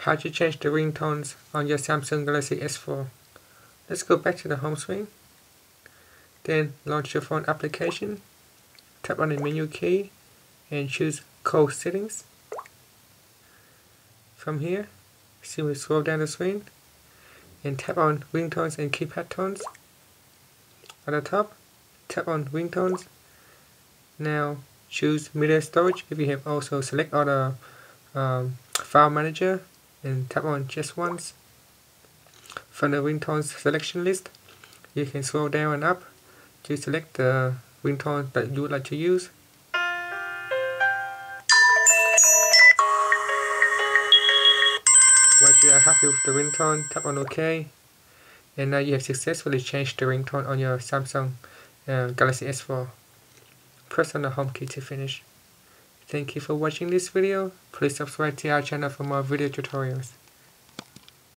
how to change the ringtones on your Samsung Galaxy S4. Let's go back to the home screen. Then launch your phone application. Tap on the menu key and choose Call Settings. From here, simply scroll down the screen and tap on Ringtones and Keypad Tones. At the top, tap on Ringtones. Now choose Media Storage if you have also select other file manager and tap on just once. From the ringtones selection list, you can scroll down and up to select the ringtone that you would like to use. Once you are happy with the ringtone, tap on OK, and now you have successfully changed the ringtone on your Samsung Galaxy S4. Press on the home key to finish. Thank you for watching this video. Please subscribe to our channel for more video tutorials.